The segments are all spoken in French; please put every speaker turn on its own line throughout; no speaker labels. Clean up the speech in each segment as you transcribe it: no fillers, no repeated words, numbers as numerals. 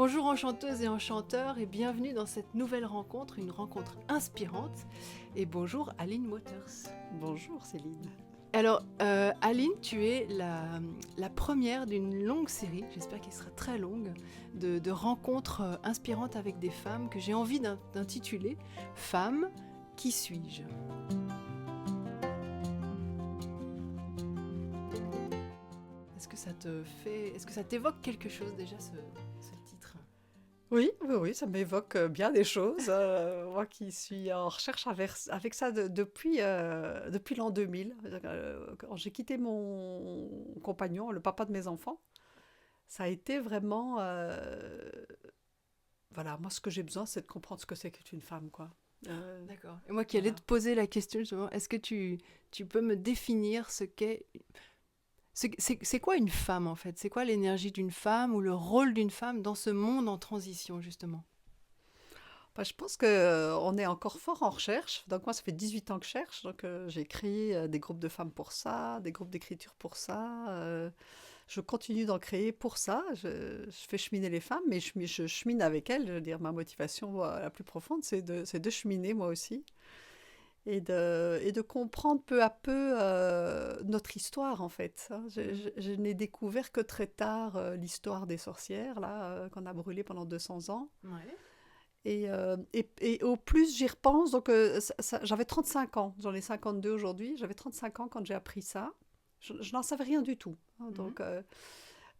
Bonjour enchanteuses et enchanteurs et bienvenue dans cette nouvelle rencontre, une rencontre inspirante. Et bonjour Aline Waters.
Bonjour Céline.
Alors Aline, tu es la première d'une longue série, j'espère qu'elle sera très longue, de rencontres inspirantes avec des femmes que j'ai envie d'intituler « Femmes, qui suis-je » Est-ce que ça t'évoque quelque chose déjà ce titre ?
Oui, ça m'évoque bien des choses. Moi qui suis en recherche avec ça depuis l'an 2000. Quand j'ai quitté mon compagnon, le papa de mes enfants, ça a été vraiment... voilà, moi ce que j'ai besoin, c'est de comprendre ce que c'est qu'être une femme, quoi.
D'accord. Et moi qui allais te poser la question justement, est-ce que tu peux me définir ce qu'est... C'est quoi une femme en fait? C'est quoi l'énergie d'une femme ou le rôle d'une femme dans ce monde en transition justement?
Bah, je pense qu'on est encore fort en recherche. Donc moi, ça fait 18 ans que je cherche. Donc j'ai créé des groupes de femmes pour ça, des groupes d'écriture pour ça. Je continue d'en créer pour ça. Je fais cheminer les femmes, mais je chemine avec elles. Je veux dire, ma motivation la plus profonde, c'est de cheminer moi aussi. Et de comprendre peu à peu notre histoire, en fait. Je n'ai découvert que très tard l'histoire des sorcières, là, qu'on a brûlé pendant 200 ans.
Ouais.
Et au plus j'y repense, donc j'avais 35 ans, j'en ai 52 aujourd'hui, j'avais 35 ans quand j'ai appris ça. Je n'en savais rien du tout, hein, donc,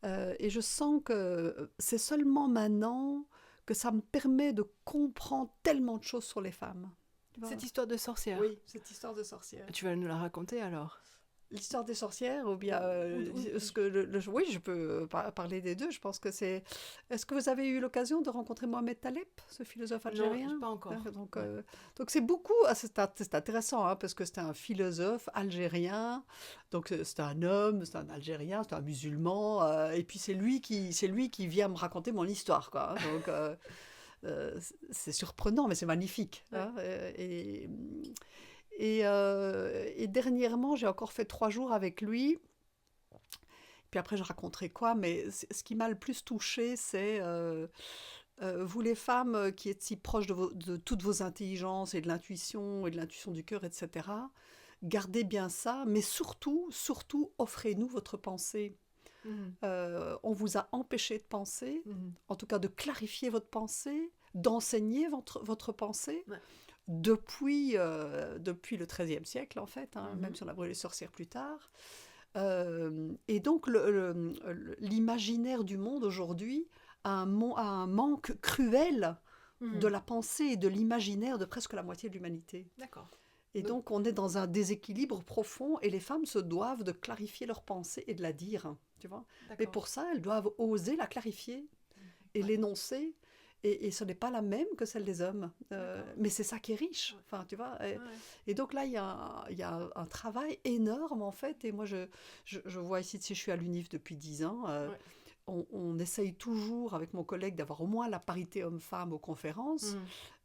et je sens que c'est seulement maintenant que ça me permet de comprendre tellement de choses sur les femmes. Tu vois?
Cette histoire de sorcière.
Oui, cette histoire de sorcière.
Tu vas nous la raconter alors?
L'histoire des sorcières, ou bien
Oui.
ce que oui, je peux parler des deux. Je pense que c'est. Est-ce que vous avez eu l'occasion de rencontrer Mohamed Taleb, ce philosophe algérien?
Non, pas encore.
Donc,
Ouais.
donc c'est beaucoup. C'est intéressant, hein, parce que c'était un philosophe algérien. Donc c'était un homme, c'est un Algérien, c'est un musulman, et puis c'est lui qui vient me raconter mon histoire, quoi, hein. Donc c'est surprenant, mais c'est magnifique, hein, et dernièrement, j'ai encore fait 3 jours avec lui. Puis après, je raconterai quoi, mais ce qui m'a le plus touchée, c'est vous les femmes qui êtes si proches de toutes vos intelligences et de l'intuition du cœur, etc. Gardez bien ça, mais surtout, offrez-nous votre pensée.
Mhm.
On vous a empêché de penser,
Mhm.
en tout cas de clarifier votre pensée, d'enseigner votre pensée.
Ouais.
Depuis le XIIIe siècle, en fait, hein, même
Mhm.
si on a brûlé les sorcières plus tard. Et donc, l'imaginaire du monde aujourd'hui a un manque cruel de
Mhm.
la pensée et de l'imaginaire de presque la moitié de l'humanité.
D'accord.
Et donc, on est dans un déséquilibre profond et les femmes se doivent de clarifier leur pensée et de la dire, tu vois. Mais
D'accord.
pour ça, elles doivent oser la clarifier et
Ouais.
l'énoncer. Et ce n'est pas la même que celle des hommes.
D'accord.
Mais c'est ça qui est riche.
Ouais.
Enfin, tu vois.
Ouais.
Et donc là, il y a un travail énorme, en fait. Et moi, je vois ici, si je suis à l'UNIF depuis 10 ans,
Ouais.
on essaye toujours, avec mon collègue, d'avoir au moins la parité homme-femme aux conférences.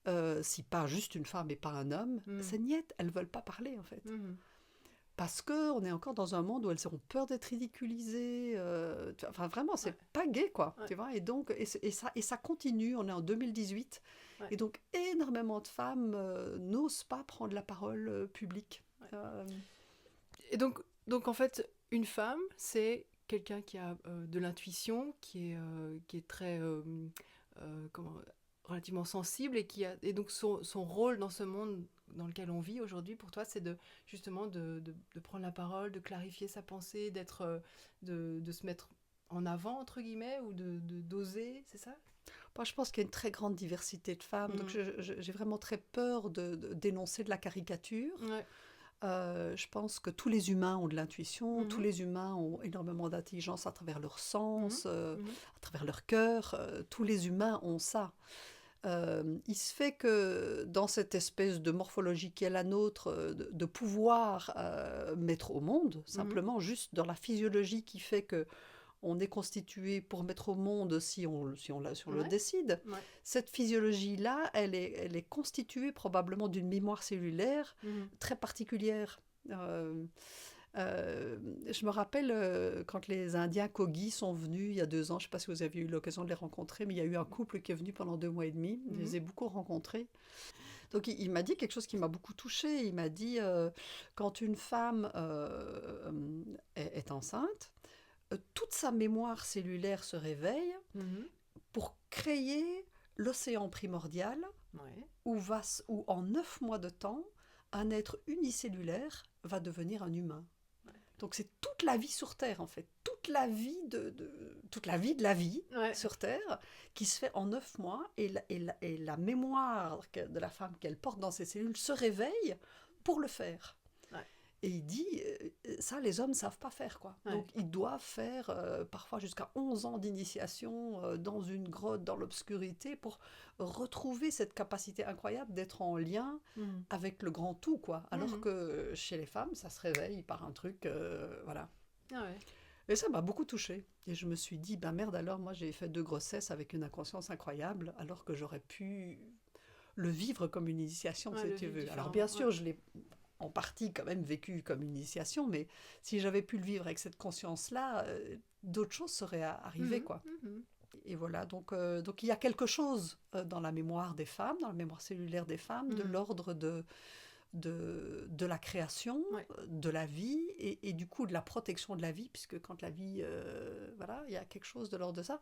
Mhm.
Si pas juste une femme et pas un homme.
Mhm.
C'est niet, elles ne veulent pas parler, en fait.
Mhm.
Parce qu'on est encore dans un monde où elles ont peur d'être ridiculisées. Enfin, vraiment, c'est
Ouais.
pas gai, quoi.
Ouais.
Tu vois, et ça continue. On est en 2018.
Ouais.
Et donc, énormément de femmes n'osent pas prendre la parole publique.
Ouais.
Euh,
Et donc en fait, une femme, c'est quelqu'un qui a de l'intuition, qui est très comment, relativement sensible et donc son rôle dans ce monde dans lequel on vit aujourd'hui, pour toi, c'est justement de prendre la parole, de clarifier sa pensée, de se mettre en avant, entre guillemets, ou d'oser, c'est ça?
Moi, je pense qu'il y a une très grande diversité de femmes. Donc, j'ai vraiment très peur de dénoncer de la caricature.
Ouais.
Je pense que tous les humains ont de l'intuition, tous
Mhm.
les humains ont énormément d'intelligence à travers leur sens,
Mhm. Mhm.
à travers leur cœur. Tous les humains ont ça. Il se fait que dans cette espèce de morphologie qui est la nôtre, de pouvoir mettre au monde,
Mhm.
simplement juste dans la physiologie qui fait que on est constitué pour mettre au monde si on le
Ouais.
décide.
Ouais.
Cette physiologie-là, elle est constituée probablement d'une mémoire cellulaire
Mhm.
très particulière. Je me rappelle quand les Indiens Kogi sont venus il y a 2 ans, je ne sais pas si vous avez eu l'occasion de les rencontrer, mais il y a eu un couple qui est venu pendant 2 mois et demi. Je les ai beaucoup rencontrés. Donc il m'a dit quelque chose qui m'a beaucoup touchée. Il m'a dit quand une femme est enceinte, toute sa mémoire cellulaire se réveille
Mhm.
pour créer l'océan primordial
Ouais.
où en 9 mois de temps, un être unicellulaire va devenir un humain. Donc c'est toute la vie sur Terre en fait, toute la vie de la vie
Ouais.
sur Terre qui se fait en 9 mois et la mémoire de la femme qu'elle porte dans ses cellules se réveille pour le faire.
Ouais.
Et il dit, ça les hommes ne savent pas faire quoi.
Ouais.
Donc ils doivent faire parfois jusqu'à 11 ans d'initiation dans une grotte, dans l'obscurité pour retrouver cette capacité incroyable d'être en lien
Mhm.
avec le grand tout, quoi. Alors
Mhm.
que chez les femmes, ça se réveille par un truc, voilà.
Ah ouais.
Et ça m'a beaucoup touchée. Et je me suis dit, ben merde, alors moi j'ai fait 2 grossesses avec une inconscience incroyable, alors que j'aurais pu le vivre comme une initiation,
Ouais,
si
le
tu
vivre
veux. Alors
différemment.
bien
Ouais.
sûr, je l'ai en partie quand même vécu comme une initiation, mais si j'avais pu le vivre avec cette conscience-là, d'autres choses seraient arrivées,
Mhm.
quoi.
Mhm.
Et voilà, donc il y a quelque chose dans la mémoire des femmes, dans la mémoire cellulaire des femmes, de
Mhm.
l'ordre de la création,
Ouais.
de la vie et du coup de la protection de la vie, puisque quand la vie, voilà, il y a quelque chose de l'ordre de ça.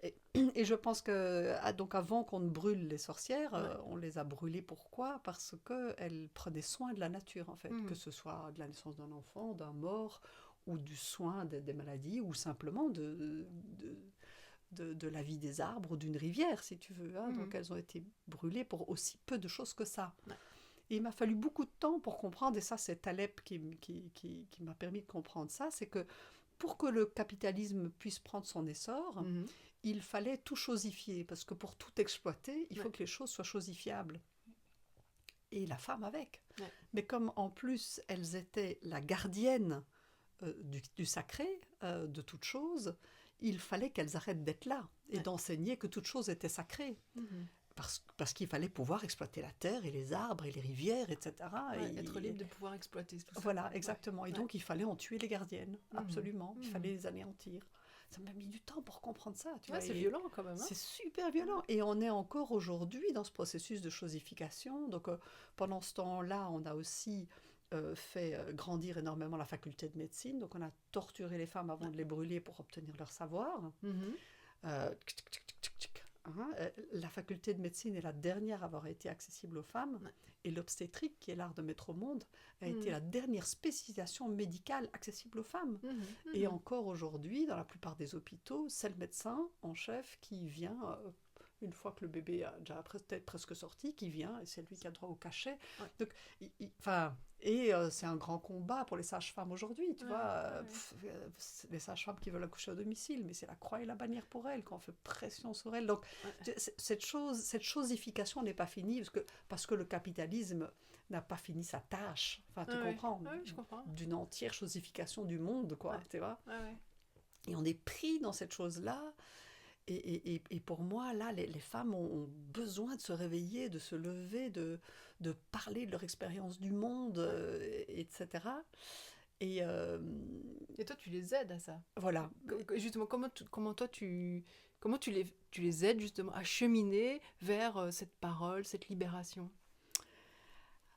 Et, et je pense que donc avant qu'on ne brûle les sorcières,
Ouais.
on les a brûlées. Pourquoi? Parce qu'elles prenaient soin de la nature, en fait, que
Mhm.
ce soit de la naissance d'un enfant, d'un mort, ou du soin des maladies, ou simplement de la vie des arbres ou d'une rivière, si tu veux. Hein.
Mhm.
Donc elles ont été brûlées pour aussi peu de choses que ça.
Ouais.
Et il m'a fallu beaucoup de temps pour comprendre, et ça c'est Taleb qui m'a permis de comprendre ça, c'est que pour que le capitalisme puisse prendre son essor,
Mhm.
il fallait tout chosifier, parce que pour tout exploiter, il
Ouais.
faut que les choses soient chosifiables. Et la femme avec.
Ouais.
Mais comme en plus elles étaient la gardienne du sacré, de toute chose, il fallait qu'elles arrêtent d'être là et
Ouais.
d'enseigner que toute chose était sacrée.
Mhm.
Parce qu'il fallait pouvoir exploiter la terre et les arbres et les rivières, etc.
Ouais, être
Et
libre de pouvoir exploiter tout ça.
voilà,
Ouais.
exactement. Et
Ouais.
donc, il fallait en tuer les gardiennes,
Mhm.
absolument. Il
Mhm.
fallait les anéantir. Ça m'a mis du temps pour comprendre ça, tu
Ouais,
vois.
c'est
Et
violent quand même, hein.
c'est super violent. Et on est encore aujourd'hui dans ce processus de chosification. Donc, pendant ce temps-là, on a aussi fait grandir énormément la faculté de médecine. Donc, on a torturé les femmes avant de les brûler pour obtenir leur savoir.
Mhm.
Tchic, tchic, tchic, tchic, tchic. Hein, la faculté de médecine est la dernière à avoir été accessible aux femmes.
Ouais.
Et l'obstétrique, qui est l'art de mettre au monde, a été
Mhm.
la dernière spécialisation médicale accessible aux femmes.
Mhm.
Et
Mhm.
encore aujourd'hui, dans la plupart des hôpitaux, c'est le médecin en chef qui vient, une fois que le bébé a déjà peut-être presque sorti, qui vient, et c'est lui qui a droit au cachet.
Ouais.
Donc, c'est un grand combat pour les sages-femmes aujourd'hui, tu
Ouais,
vois.
ouais.
Les sages-femmes qui veulent accoucher au domicile, mais c'est la croix et la bannière pour elles, quand on fait pression sur elles. Donc,
Ouais.
cette chosification n'est pas finie, parce que le capitalisme n'a pas fini sa tâche. Enfin, tu
Ouais, ouais.
comprends?
Ouais, je comprends.
D'une entière chosification du monde, quoi,
Ouais.
tu vois.
Ouais, ouais.
Et on est pris dans cette chose-là. Et pour moi, là, les femmes ont besoin de se réveiller, de se lever, de parler de leur expérience du monde,
Ouais.
etc. Et
Et toi, tu les aides à ça.
voilà.
Justement, comment tu les aides justement à cheminer vers cette parole, cette libération?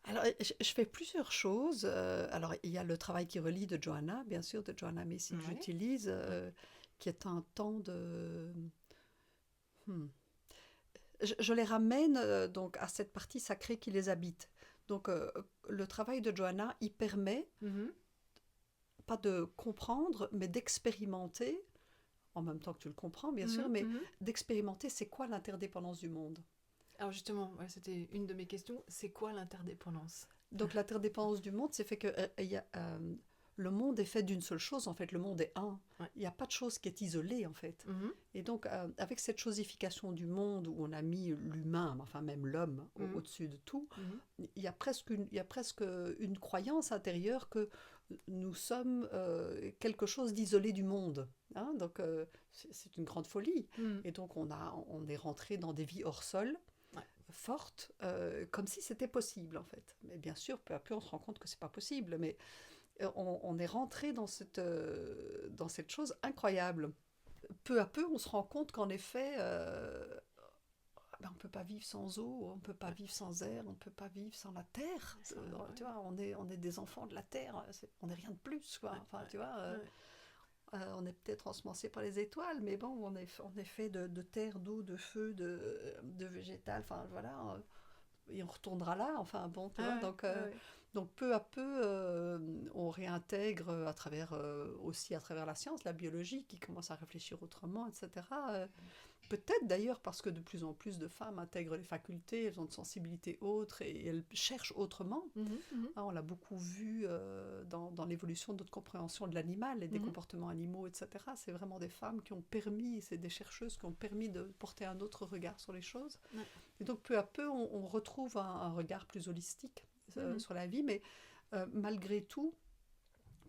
Alors, je fais plusieurs choses. Alors, il y a le travail qui relie de Johanna, bien sûr, de Johanna Macy que
Ouais.
j'utilise,
Ouais.
qui est un temps de... Hmm. Je les ramène donc à cette partie sacrée qui les habite. Donc, le travail de Johanna, il permet
Mhm.
pas de comprendre, mais d'expérimenter, en même temps que tu le comprends, bien sûr,
Mhm.
mais
Mhm.
d'expérimenter c'est quoi l'interdépendance du monde.
Alors justement, ouais, c'était une de mes questions. C'est quoi l'interdépendance?
Donc l'interdépendance du monde, c'est fait que le monde est fait d'une seule chose, en fait, le monde est un.
Ouais.
Il n'y a pas de chose qui est isolée, en fait.
Mhm.
Et donc, avec cette chosification du monde où on a mis l'humain, enfin même l'homme,
Mhm.
au-dessus de tout,
Mhm.
il y a presque une croyance intérieure que nous sommes quelque chose d'isolé du monde. Hein. Donc, c'est une grande folie.
Mhm.
Et donc, on est rentré dans des vies hors sol,
Ouais.
fortes, comme si c'était possible, en fait. Mais bien sûr, peu à peu, on se rend compte que c'est pas possible. on est rentré dans cette chose incroyable. Peu à peu, on se rend compte qu'en effet, on ne peut pas vivre sans eau, on ne peut pas vivre sans air, on ne peut pas vivre sans la terre. Tu vois, on est des enfants de la terre, on n'est rien de plus, quoi. Enfin, tu vois, on est peut-être ensemencé par les étoiles, mais bon, on est fait de terre, d'eau, de feu, de végétal, enfin voilà, et on retournera là, enfin bon, tu vois, donc peu à peu, on réintègre aussi à travers la science, la biologie, qui commence à réfléchir autrement, etc. Peut-être d'ailleurs parce que de plus en plus de femmes intègrent les facultés, elles ont une sensibilité autre et elles cherchent autrement. On l'a beaucoup vu dans l'évolution de notre compréhension de l'animal et des comportements animaux, etc. C'est vraiment des femmes qui ont permis, c'est des chercheuses qui ont permis de porter un autre regard sur les choses. Et donc peu à peu, on retrouve un regard plus holistique sur la vie, mais malgré tout,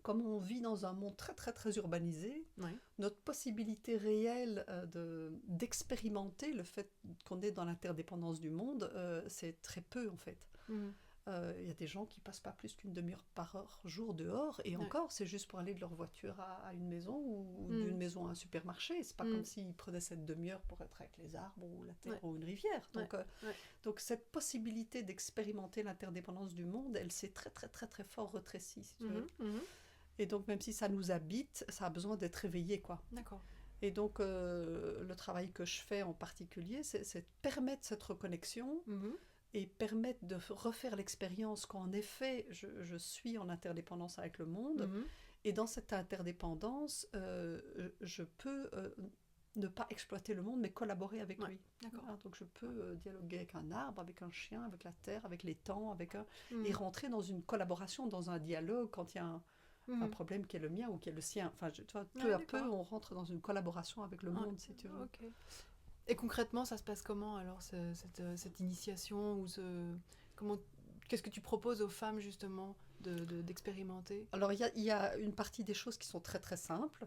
comme on vit dans un monde très très très urbanisé, notre possibilité réelle d'expérimenter le fait qu'on est dans l'interdépendance du monde, c'est très peu en fait. Il y a des gens qui passent pas plus qu'une demi-heure par jour dehors, et encore, c'est juste pour aller de leur voiture à une maison ou d'une maison à un supermarché. C'est pas comme s'ils prenaient cette demi-heure pour être avec les arbres ou la terre ou une rivière. Donc cette possibilité d'expérimenter l'interdépendance du monde, elle s'est très très très très fort rétrécie, si tu veux. Et donc même si ça nous habite, ça a besoin d'être réveillé, quoi.
D'accord.
Et donc le travail que je fais en particulier, c'est de permettre cette reconnexion et permettre de refaire l'expérience qu'en effet, je suis en interdépendance avec le monde. Et dans cette interdépendance, je peux ne pas exploiter le monde, mais collaborer avec lui. Voilà, donc je peux dialoguer avec un arbre, avec un chien, avec la terre, avec les temps, et rentrer dans une collaboration, dans un dialogue quand il y a un problème qui est le mien ou qui est le sien. Enfin, tu vois, peu à peu, on rentre dans une collaboration avec le monde, si tu veux.
Et concrètement, ça se passe comment alors, cette initiation ou qu'est-ce que tu proposes aux femmes justement d'expérimenter?
Alors, il y a une partie des choses qui sont très très simples.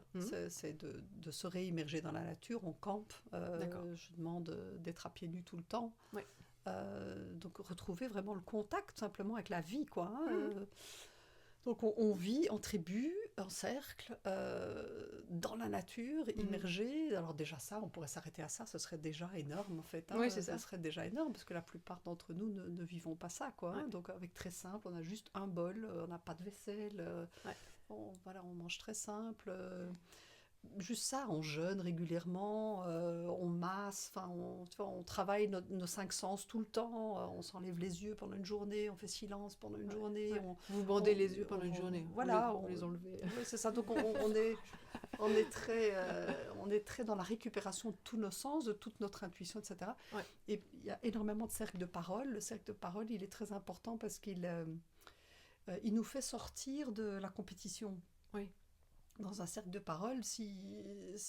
C'est de se réimmerger dans la nature. On campe. Je demande d'être à pieds nus tout le temps. Donc, retrouver vraiment le contact simplement avec la vie, quoi. Donc on vit en tribu, en cercle, dans la nature, immergé. Alors déjà ça, on pourrait s'arrêter à ça, ce serait déjà énorme en fait.
Oui, c'est ça.
Ce serait déjà énorme, parce que la plupart d'entre nous ne vivons pas ça, quoi. Donc avec très simple, on a juste un bol, on n'a pas de vaisselle, on mange très simple. Juste ça, on jeûne régulièrement, on masse, on travaille nos cinq sens tout le temps, on s'enlève les yeux pendant une journée, on fait silence pendant une journée.
Vous bandez les yeux pendant une journée,
voilà,
vous les enlevez.
Oui, c'est ça, donc on est très dans la récupération de tous nos sens, de toute notre intuition, etc. Et il y a énormément de cercles de parole. Le cercle de parole, il est très important parce qu'il nous fait sortir de la compétition. Dans un cercle de parole, si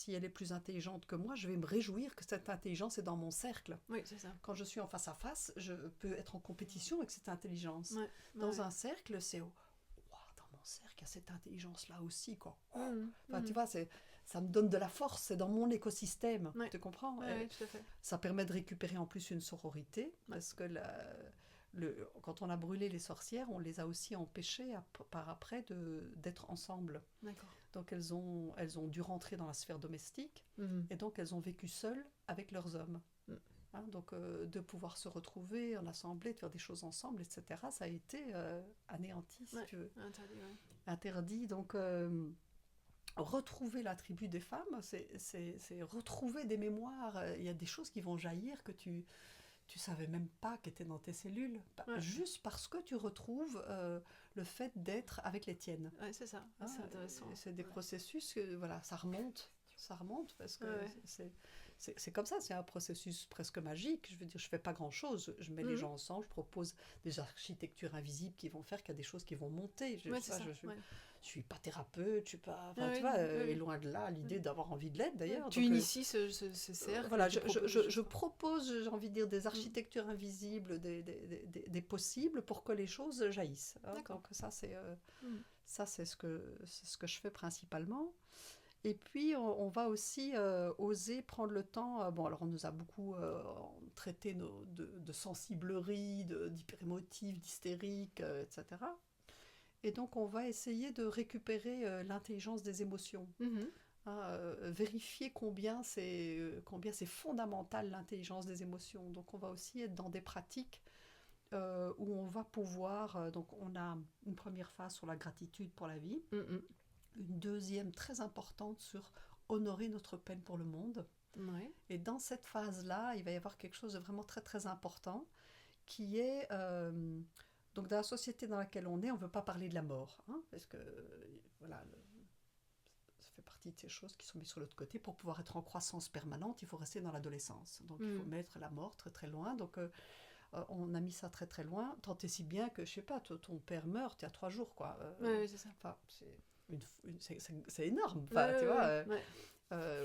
elle est plus intelligente que moi, je vais me réjouir que cette intelligence est dans mon cercle.
Oui, c'est ça.
Quand je suis en face à face, je peux être en compétition avec cette intelligence. Dans un cercle, c'est dans mon cercle, il y a cette intelligence-là aussi, quoi. Tu vois, ça me donne de la force, c'est dans mon écosystème. Tu comprends?
Oui, tout à fait.
Ça permet de récupérer en plus une sororité, parce que quand on a brûlé les sorcières, on les a aussi empêchées par après d'être ensemble. Donc elles ont dû rentrer dans la sphère domestique, et donc elles ont vécu seules avec leurs hommes. Donc de pouvoir se retrouver en assemblée, de faire des choses ensemble, etc., ça a été anéanti, si tu veux. Interdit. Donc retrouver la tribu des femmes, c'est retrouver des mémoires. Il y a des choses qui vont jaillir que tu savais même pas qu'étaient dans tes cellules, juste parce que tu retrouves le fait d'être avec les tiennes.
C'est ça, c'est intéressant.
C'est des processus, voilà, ça remonte parce que c'est comme ça, c'est un processus presque magique. Je veux dire, je fais pas grand-chose, je mets les gens ensemble, je propose des architectures invisibles qui vont faire qu'il y a des choses qui vont monter. Je suis pas thérapeute, je suis pas, tu vois, et loin de là l'idée d'avoir envie de l'être d'ailleurs.
Tu inities ce cercle.
Voilà, je propose, j'ai envie de dire, des architectures invisibles, des possibles pour que les choses jaillissent. Donc ça c'est ce que je fais principalement. Et puis on va aussi oser prendre le temps. Alors on nous a beaucoup traité de sensiblerie, d'hyperémotif, d'hystérique, etc. Et donc, on va essayer de récupérer l'intelligence des émotions.
Mhm.
Hein, vérifier combien c'est fondamental l'intelligence des émotions. Donc, on va aussi être dans des pratiques où on va pouvoir... donc, on a une première phase sur la gratitude pour la vie,
Mhm.
une deuxième très importante sur honorer notre peine pour le monde.
Ouais.
Et dans cette phase-là, il va y avoir quelque chose de vraiment très très important qui est donc dans la société dans laquelle on est, on ne veut pas parler de la mort, hein, parce que voilà, ça fait partie de ces choses qui sont mises sur l'autre côté. Pour pouvoir être en croissance permanente, il faut rester dans l'adolescence. Donc il faut
Mhm.
mettre la mort très très loin. Donc on a mis ça très très loin, tant et si bien que je sais pas, ton père meurt, il y a 3 jours quoi.
Ouais, c'est ça.
Enfin, c'est énorme.
Ouais,
Enfin, tu vois.
ouais, ouais.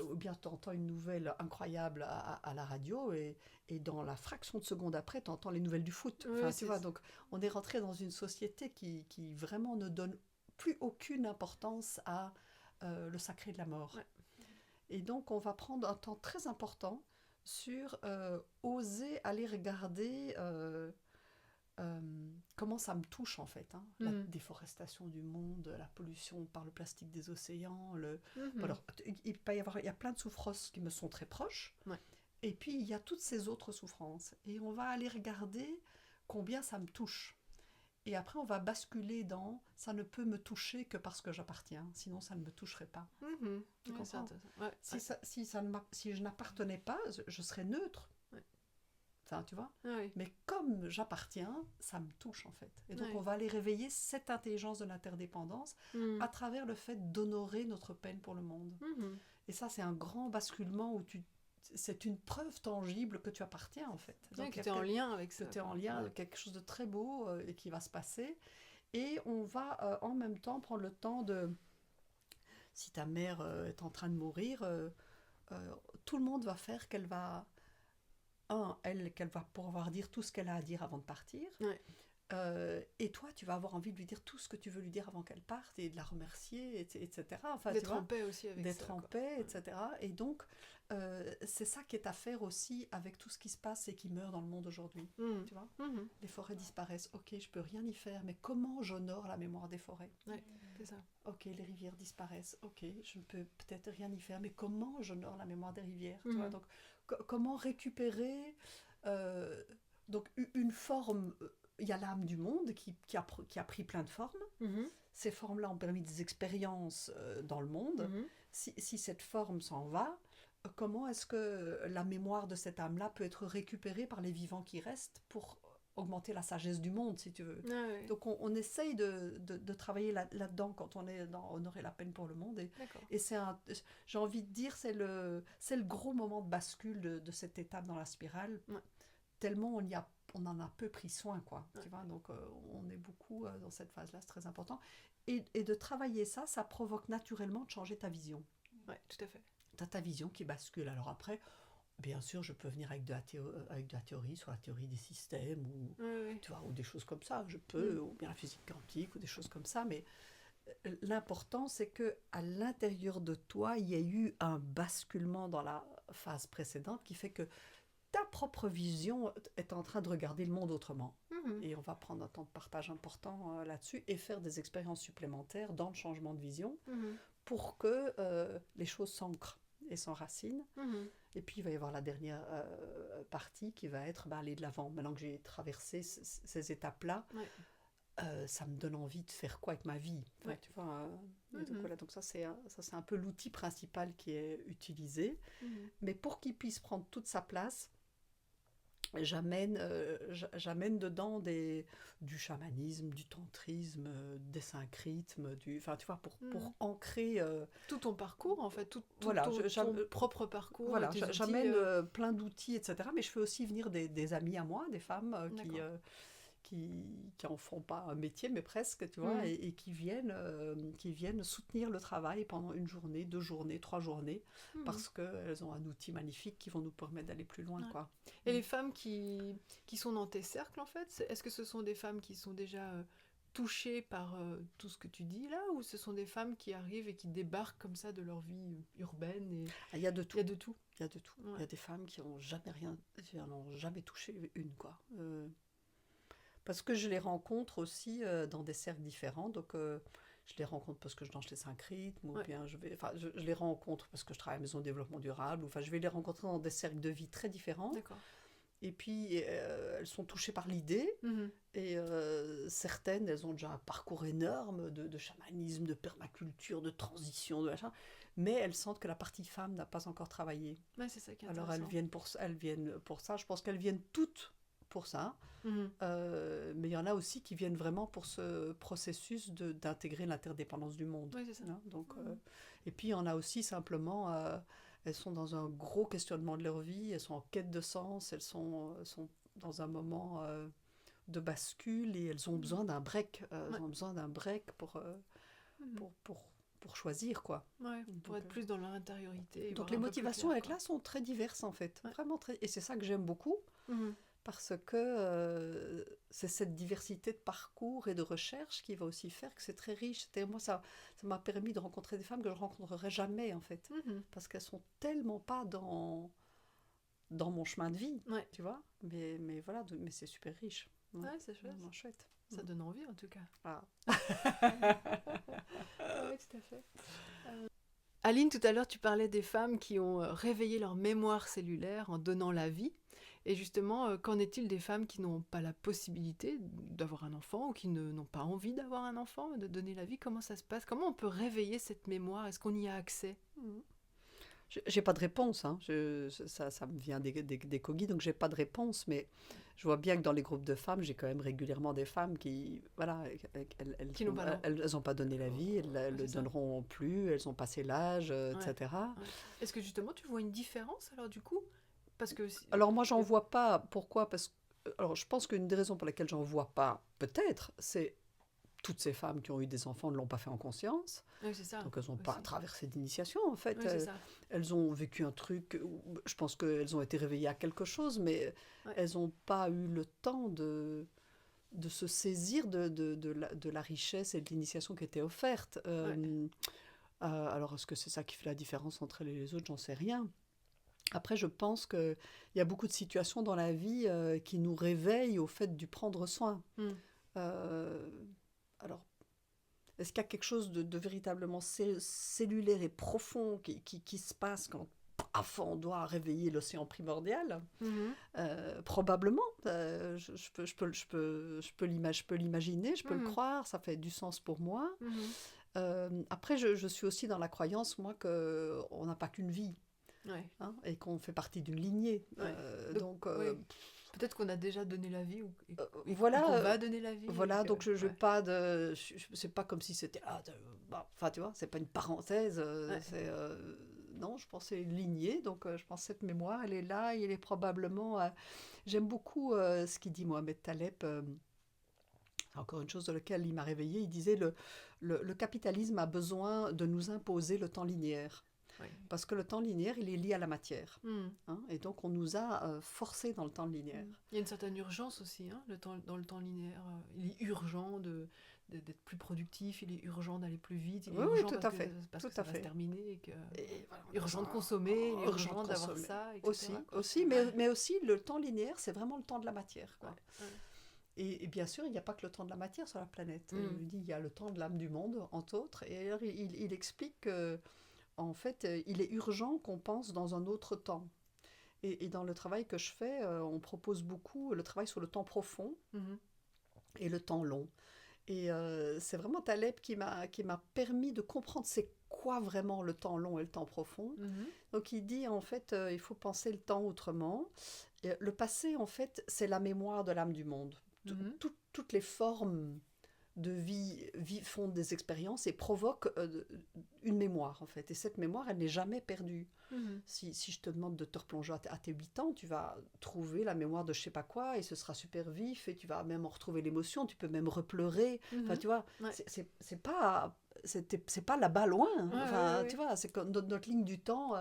Ou bien tu entends une nouvelle incroyable à la radio et dans la fraction de seconde après, tu entends les nouvelles du foot.
Ouais,
Enfin, tu
c'est
vois, donc on est rentré dans une société qui vraiment ne donne plus aucune importance à le sacré de la mort.
ouais.
Et donc on va prendre un temps très important sur oser aller regarder comment ça me touche en fait, hein. La
Mhm.
déforestation du monde, la pollution par le plastique des océans.
Mhm.
Alors, il y a plein de souffrances qui me sont très proches.
Ouais.
Et puis il y a toutes ces autres souffrances. Et on va aller regarder combien ça me touche. Et après on va basculer dans ça ne peut me toucher que parce que j'appartiens, sinon ça ne me toucherait pas.
Mhm.
Tu
Ouais, c'est
comprends?
intéressant. Ouais,
Si,
ouais,
si je n'appartenais pas, je serais neutre.
ouais.
Enfin, tu vois.
Ah oui.
Mais comme j'appartiens, ça me touche en fait. Et donc
Ouais.
on va aller réveiller cette intelligence de l'interdépendance
Mhm.
à travers le fait d'honorer notre peine pour le monde.
Mhm.
Et ça, c'est un grand basculement où c'est une preuve tangible que tu appartiens en fait.
Ouais,
Donc
que tu es en lien avec
que
ça,
tu es
quoi.
en lien
Ouais.
avec quelque chose de très beau et qui va se passer. Et on va en même temps prendre le temps de, si ta mère est en train de mourir, euh, tout le monde va faire qu'elle va pouvoir dire tout ce qu'elle a à dire avant de partir.
Ouais.
Et toi, tu vas avoir envie de lui dire tout ce que tu veux lui dire avant qu'elle parte et de la remercier, etc. Enfin, tu
D'être en
vois,
paix aussi avec ça,
d'être en
quoi.
paix,
Ouais.
etc. Et donc, c'est ça qui est à faire aussi avec tout ce qui se passe et qui meurt dans le monde aujourd'hui.
Mhm.
Tu vois,
Mhm.
les forêts disparaissent. Ok, je peux rien y faire, mais comment j'honore la mémoire des forêts?
Ouais, c'est ça.
Ok, les rivières disparaissent. Ok, je ne peux peut-être rien y faire, mais comment j'honore la mémoire des rivières? Tu vois,
Mhm.
donc comment récupérer euh, donc une forme. Il y a l'âme du monde qui a pris plein de formes.
Mhm.
Ces formes-là ont permis des expériences dans le monde.
Mhm.
Si cette forme s'en va, comment est-ce que la mémoire de cette âme-là peut être récupérée par les vivants qui restent pour augmenter la sagesse du monde, si tu veux?
Ah ouais.
Donc on essaye de travailler là-dedans quand on est dans honorer la peine pour le monde.
D'accord.
Et j'ai envie de dire, c'est le gros moment de bascule de cette étape dans la spirale,
Ouais.
tellement on en a peu pris soin, quoi.
Ouais.
Tu vois, donc on est beaucoup dans cette phase-là, c'est très important. Et de travailler ça, ça provoque naturellement de changer ta vision.
Ouais, tout à fait.
Tu as ta vision qui bascule. Alors après, bien sûr, je peux venir avec de la théorie sur la théorie des systèmes ou,
Ouais, ouais.
tu vois, ou des choses comme ça. Je peux, ou bien la physique quantique ou des choses comme ça. Mais l'important, c'est que à l'intérieur de toi, il y a eu un basculement dans la phase précédente qui fait que ta propre vision est en train de regarder le monde autrement.
Mhm.
Et on va prendre un temps de partage important là-dessus et faire des expériences supplémentaires dans le changement de vision
Mhm.
pour que les choses s'ancrent et s'enracinent.
Mhm.
Et puis il va y avoir la dernière partie qui va être aller de l'avant. Maintenant que j'ai traversé ces étapes-là,
Ouais.
ça me donne envie de faire quoi avec ma vie. Enfin,
Ouais.
tu vois, et donc
Mhm.
voilà, donc ça c'est un peu l'outil principal qui est utilisé.
Mhm.
Mais pour qu'il puisse prendre toute sa place, j'amène dedans du chamanisme, du tantrisme, des synchrythmes, enfin tu vois, pour
Mhm.
ancrer,
Tout ton parcours, en fait, tout
voilà,
ton propre parcours,
voilà,
tes outils.
j'amène plein d'outils, etc. Mais je fais aussi venir des amis à moi, des femmes
D'accord.
qui en font pas un métier, mais presque, tu vois,
Mhm.
et qui viennent soutenir le travail pendant une journée, 2 journées, 3 journées,
Mhm.
parce qu'elles ont un outil magnifique qui vont nous permettre d'aller plus loin,
Ouais.
quoi.
Et les femmes qui sont dans tes cercles, en fait, est-ce que ce sont des femmes qui sont déjà touchées par tout ce que tu dis là, ou ce sont des femmes qui arrivent et qui débarquent comme ça de leur vie urbaine et...
Ah, il y a de
Il
tout.
y a de tout.
Il y a de tout.
Ouais.
Il y a des femmes qui n'ont jamais rien, qui n'ont jamais touché une, quoi. Parce que je les rencontre aussi dans des cercles différents. Donc, je les rencontre parce que je danse les 5 rythmes, ou
Ouais,
bien je les rencontre parce que je travaille à la maison de développement durable. Enfin, je vais les rencontrer dans des cercles de vie très différents.
d'accord.
Et puis, elles sont touchées par l'idée.
Mhm.
Et certaines, elles ont déjà un parcours énorme de chamanisme, de permaculture, de transition, de machin. Mais elles sentent que la partie femme n'a pas encore travaillé.
Ouais, c'est ça qui est
Alors
intéressant.
elles viennent pour ça. Je pense qu'elles viennent toutes pour ça.
Mhm.
Mais il y en a aussi qui viennent vraiment pour ce processus d'intégrer l'interdépendance du monde.
Ouais, c'est ça.
Hein. Donc,
Mhm.
et puis il y en a aussi simplement, elles sont dans un gros questionnement de leur vie, elles sont en quête de sens, elles sont dans un moment de bascule et elles ont
Mhm.
besoin d'un break.
Ouais.
Elles ont besoin d'un break
Mhm.
pour, pour, pour choisir, quoi.
Ouais, pour
Donc,
être plus dans leur intériorité et
donc
voir
les
un peu plus
motivations
clair,
avec
quoi.
là sont très diverses en fait,
Ouais.
vraiment très, et c'est ça que j'aime beaucoup.
Mhm.
Parce que c'est cette diversité de parcours et de recherche qui va aussi faire que c'est très riche. Moi, ça m'a permis de rencontrer des femmes que je ne rencontrerai jamais, en fait.
Mhm.
Parce qu'elles sont tellement pas dans mon chemin de vie,
Ouais.
tu vois. Mais voilà, mais c'est super riche. Ouais,
Ouais, c'est chouette.
vraiment chouette.
Ça donne envie en tout cas.
Ah.
Oui, tout à fait. Aline, tout à l'heure, tu parlais des femmes qui ont réveillé leur mémoire cellulaire en donnant la vie. Et justement, qu'en est-il des femmes qui n'ont pas la possibilité d'avoir un enfant ou qui n'ont pas envie d'avoir un enfant, de donner la vie? Comment ça se passe? Comment on peut réveiller cette mémoire? Est-ce qu'on y a accès?
J'ai pas de réponse, hein. Ça me vient des cogis, donc j'ai pas de réponse, mais je vois bien que dans les groupes de femmes, j'ai quand même régulièrement des femmes qui, voilà,
Qui n'ont pas l'envie.
elles ont pas donné la vie, elles
Ouais,
le
c'est ça.
donneront plus, elles ont passé l'âge,
Ouais,
etc.
ouais. Est-ce que justement tu vois une différence alors du coup? Parce que
Alors moi, j'en vois pas. Pourquoi? Alors, je pense qu'une des raisons pour lesquelles j'en vois pas, peut-être, c'est toutes ces femmes qui ont eu des enfants ne l'ont pas fait en conscience.
oui, c'est ça
Donc elles n'ont pas
aussi.
traversé d'initiation, en fait.
Oui, c'est ça.
Elles ont vécu un truc, je pense qu'elles ont été réveillées à quelque chose, mais
Ouais,
elles n'ont pas eu le temps de se saisir de la richesse et de l'initiation qui était offerte.
ouais.
Alors, est-ce que c'est ça qui fait la différence entre elles et les autres? J'en sais rien. Après, je pense qu'il y a beaucoup de situations dans la vie qui nous réveillent au fait du prendre soin.
Hmm.
Euh, alors, est-ce qu'il y a quelque chose de véritablement cellulaire et profond qui se passe quand paf, on doit réveiller l'océan primordial?
Mhm.
Probablement. Je peux l'imaginer, je peux le
Mhm.
croire, ça fait du sens pour moi.
Mhm.
Après, je suis aussi dans la croyance, moi, qu'on n'a pas qu'une vie.
Ouais.
Hein, et qu'on fait partie d'une lignée.
Ouais.
Donc,
oui. Peut-être qu'on a déjà donné la vie ou
voilà,
qu'on va donner la vie.
voilà. Donc, je
ouais.
pas de, c'est pas comme si c'était, enfin, tu vois, c'est pas une parenthèse.
Ouais.
Non, je pense que c'est une lignée. Donc, je pense que cette mémoire, elle est là. Il est probablement. J'aime beaucoup ce qu'il dit Mohamed Taleb. Encore une chose de laquelle il m'a réveillée. Il disait le capitalisme a besoin de nous imposer le temps linéaire.
Oui.
Parce que le temps linéaire, il est lié à la matière.
Hmm.
Hein, et donc, on nous a forcés dans le temps linéaire.
Il y a une certaine urgence aussi, hein, dans le temps linéaire. Il est urgent d'être plus productif, il est urgent d'aller plus vite, il est
Oui,
urgent
tout à fait.
parce
Tout
que ça
à
va
fait.
se terminer, et que
Et voilà,
urgent de consommer, il est
urgent
urgent
de
d'avoir
consommer.
ça, etc.
Aussi,
quoi.
aussi mais aussi, le temps linéaire, c'est vraiment le temps de la matière. Quoi.
Ouais.
Et bien sûr, il n'y a pas que le temps de la matière sur la planète. Il dit il y a le temps de l'âme du monde, entre autres. Et alors, il explique que, en fait, il est urgent qu'on pense dans un autre temps. Et dans le travail que je fais, on propose beaucoup le travail sur le temps profond
Mhm.
et le temps long. Et c'est vraiment Taleb qui m'a permis de comprendre c'est quoi vraiment le temps long et le temps profond.
Mhm.
Donc il dit en fait il faut penser le temps autrement. Et le passé en fait c'est la mémoire de l'âme du monde.
Mhm.
Toutes les formes de vie font des expériences et provoquent une mémoire en fait. Et cette mémoire elle n'est jamais perdue.
Mhm.
Si je te demande de te replonger à tes 8 ans, tu vas trouver la mémoire de je sais pas quoi et ce sera super vif et tu vas même en retrouver l'émotion, tu peux même repleurer.
Mhm.
Enfin, tu vois,
Ouais.
c'est pas là-bas loin.
Ouais,
Enfin,
ouais.
tu vois, c'est comme notre ligne du temps,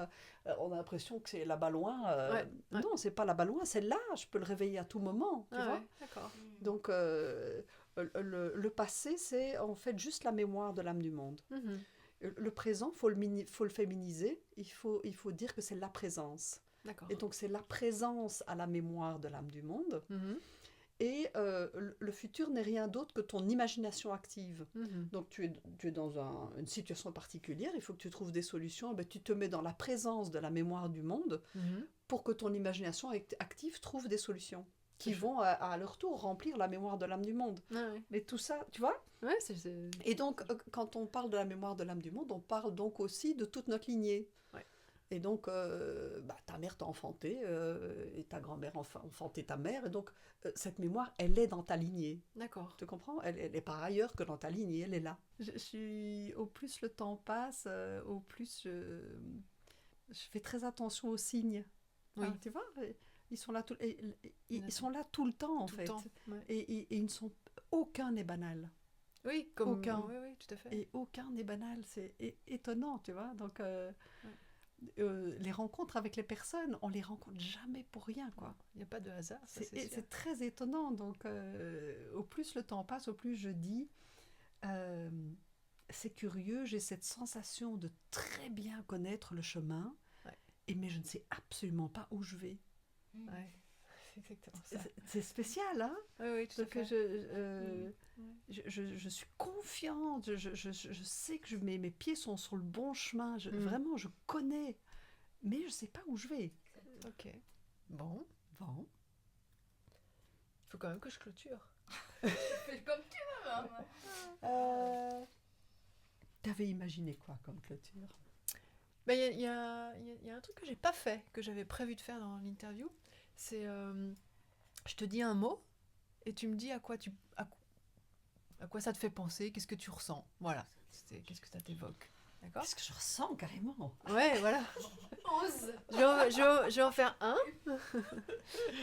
on a l'impression que c'est là-bas loin.
Ouais.
Non, c'est pas là-bas loin, c'est là, je peux le réveiller à tout moment, tu
Ah
vois.
ouais, d'accord.
Donc, le passé, c'est en fait juste la mémoire de l'âme du monde.
Mhm.
Le présent, faut le féminiser, il faut dire que c'est la présence.
D'accord.
Et donc c'est la présence à la mémoire de l'âme du monde.
Mhm.
Et le futur n'est rien d'autre que ton imagination active.
Mhm.
Donc tu es dans une situation particulière, il faut que tu trouves des solutions, ben, tu te mets dans la présence de la mémoire du monde
Mhm.
pour que ton imagination active trouve des solutions qui
C'est
vont à leur tour remplir la mémoire de l'âme du monde.
Ah ouais.
Mais tout ça, tu vois?
Ouais,
Et donc, quand on parle de la mémoire de l'âme du monde, on parle donc aussi de toute notre lignée.
Ouais.
Et donc, ta mère t'a enfanté, et ta grand-mère a enfanté ta mère, et donc cette mémoire, elle est dans ta lignée.
D'accord.
Tu comprends? Elle est pas ailleurs que dans ta lignée, elle est là. Au plus le temps passe, au plus je fais très attention aux signes.
Oui.
Hein, tu vois? Ils sont là
Il y en a
ils sont là tout le temps, en
tout le
fait.
temps. Ouais.
Et ils ne sont... Aucun n'est banal.
Oui, comme...
Aucun.
Oui, oui, tout à fait.
Et aucun n'est banal. C'est étonnant, tu vois. Donc, les rencontres avec les personnes, on les rencontre jamais pour rien, quoi.
Il n'y a pas de hasard, ça, c'est sûr.
C'est très étonnant. Donc, au plus le temps passe, au plus je dis, c'est curieux, j'ai cette sensation de très bien connaître le chemin, mais je ne sais absolument pas où je vais.
Ouais, c'est exactement ça.
C'est spécial, hein?
Oui, oui, tout à fait.
Je suis confiante, je sais que mes pieds sont sur le bon chemin, vraiment, je connais, mais je ne sais pas où je vais.
Ok. Bon.
Bon.
Il faut quand même que je clôture.
Fais comme tu veux, maman.
T'avais imaginé quoi comme clôture?
Ben, y a un truc que j'ai pas fait, que j'avais prévu de faire dans l'interview. C'est, je te dis un mot et tu me dis à quoi ça te fait penser, qu'est-ce que tu ressens. Voilà. Qu'est-ce que ça t'évoque. D'accord?
Qu'est-ce que je ressens carrément?
Ouais, voilà.
Ose.
Je vais en faire un.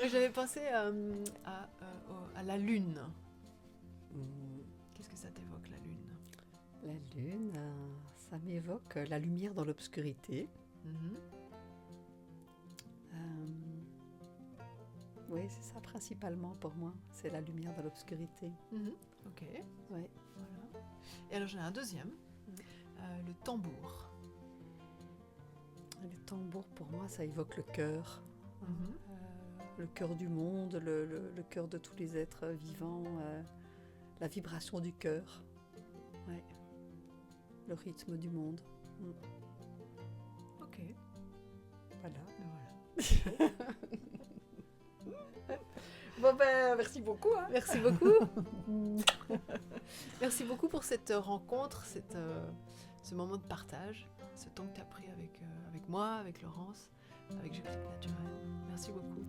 J'avais pensé à la lune. Qu'est-ce que ça t'évoque, la lune?
La lune, ça m'évoque la lumière dans l'obscurité. Oui, c'est ça principalement pour moi, c'est la lumière dans l'obscurité.
Ok.
Ouais.
Voilà. Et alors j'en ai un deuxième, le tambour.
Le tambour, pour moi, ça évoque le cœur. Le cœur du monde, le cœur de tous les êtres vivants, la vibration du cœur. Ouais. Le rythme du monde.
Ok.
Voilà. Bon ben, merci beaucoup. Hein.
Merci beaucoup. Merci beaucoup pour cette rencontre, ce moment de partage, ce temps que tu as pris avec moi, avec Laurence, avec Jacqueline Naturel. Merci beaucoup.